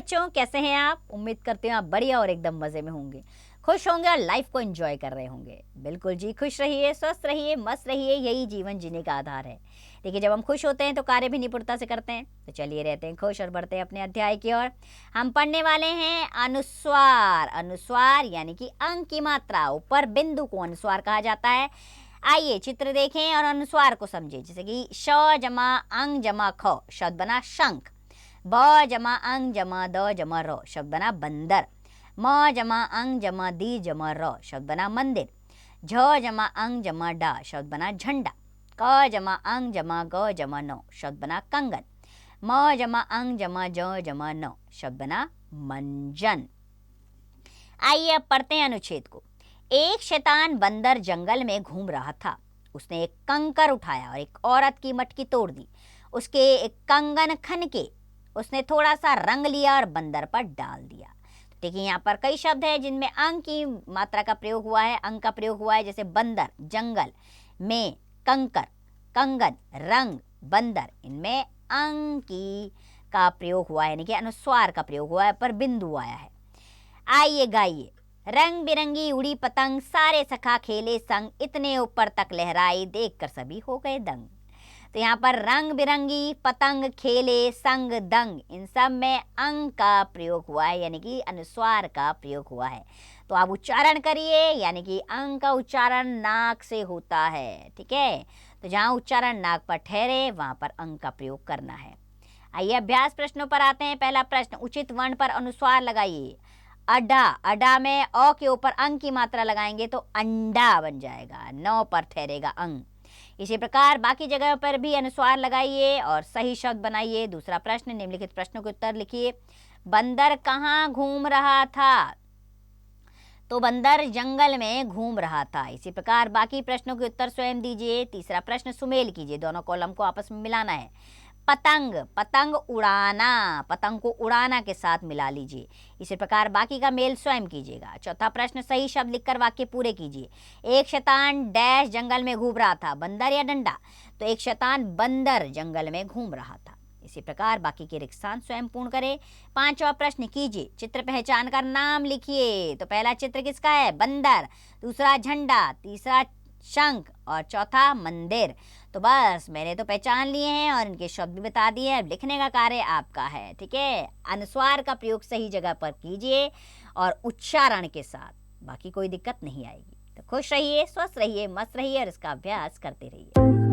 बच्चों, कैसे हैं आप? उम्मीद करती हूँ आप बढ़िया और एकदम मज़े में होंगे, खुश होंगे और लाइफ को एंजॉय कर रहे होंगे। बिल्कुल जी, खुश रहिए, स्वस्थ रहिए, मस्त रहिए, यही जीवन जीने का आधार है। देखिए, जब हम खुश होते हैं तो कार्य भी निपुणता से करते हैं। तो चलिए रहते हैं खुश और बढ़ते हैं अपने अध्याय की ओर। हम पढ़ने वाले हैं अनुस्वार। अनुस्वार यानी कि अंक की मात्रा। ऊपर बिंदु को अनुस्वार कहा जाता है। आइए चित्र देखें और अनुस्वार को समझें। जैसे कि श जमा अंग जमा ख, शब्द बना शंख। ब जमा अंग जमा द जमा र, शब्द बना बंदर। म जमा अंग जमा दी जमा र, शब्द बना मंदिर। झ जमा अंग जमा डा, शब्द बना झंडा। क जमा अंग जमा ग जमा नौ, शब्द बना कंगन। म जमा अंग जमा ज जमा नौ, शब्द बना मंजन। आइए अब पढ़ते हैं अनुच्छेद को। एक शैतान बंदर जंगल में घूम रहा था। उसने एक कंकर उठाया और एक औरत की मटकी तोड़ दी। उसके एक कंगन खन के उसने थोड़ा सा रंग लिया और बंदर पर डाल दिया। देखिए, यहाँ पर कई शब्द हैं जिनमें अंग की मात्रा का प्रयोग हुआ है, अंग का प्रयोग हुआ है। जैसे बंदर, जंगल में, कंकर, कंगन, रंग, बंदर, इनमें अंग की का प्रयोग हुआ है, यानी कि अनुस्वार का प्रयोग हुआ है, पर बिंदु आया है। आइए गाइए। रंग बिरंगी उड़ी पतंग, सारे सखा खेले संग, इतने ऊपर तक लहराई, देखकर सभी हो गए दंग। तो यहाँ पर रंग बिरंगी पतंग, खेले, संग, दंग, इन सब में अंग का प्रयोग हुआ है, यानी कि अनुस्वार का प्रयोग हुआ है। तो आप उच्चारण करिए, यानी कि अंग का उच्चारण नाक से होता है। ठीक है, तो जहाँ उच्चारण नाक पर ठहरे वहाँ पर अंग का प्रयोग करना है। आइए अभ्यास प्रश्नों पर आते हैं। पहला प्रश्न, उचित वर्ण पर अनुस्वार लगाइए। अडा, अडा में अ के ऊपर अंग की मात्रा लगाएंगे तो अंडा बन जाएगा, नौ पर ठहरेगा अंग। इसी प्रकार बाकी जगह पर भी अनुस्वार लगाइए और सही शब्द बनाइए। दूसरा प्रश्न, निम्नलिखित प्रश्नों के उत्तर लिखिए। बंदर कहाँ घूम रहा था? तो बंदर जंगल में घूम रहा था। इसी प्रकार बाकी प्रश्नों के उत्तर स्वयं दीजिए। तीसरा प्रश्न, सुमेल कीजिए, दोनों कॉलम को आपस में मिलाना है। पतंग, पतंग उड़ाना, पतंग को उड़ाना के साथ मिला लीजिए। इसी प्रकार बाकी का मेल स्वयं कीजिएगा। चौथा प्रश्न, सही शब्द लिखकर वाक्य पूरे कीजिए। एक शैतान डैश जंगल में घूम रहा था, बंदर या डंडा? तो एक शैतान बंदर जंगल में घूम रहा था। इसी प्रकार बाकी के रिक्त स्थान स्वयं पूर्ण करें। पांचवा प्रश्न कीजिए, चित्र पहचान कर नाम लिखिए। तो पहला चित्र किसका है? बंदर। दूसरा झंडा, तीसरा शंख और चौथा मंदिर। तो बस मैंने तो पहचान लिए हैं और इनके शब्द भी बता दिए हैं। अब लिखने का कार्य आपका है। ठीक है, अनुस्वार का प्रयोग सही जगह पर कीजिए और उच्चारण के साथ, बाकी कोई दिक्कत नहीं आएगी। तो खुश रहिए, स्वस्थ रहिए, मस्त रहिए और इसका अभ्यास करते रहिए।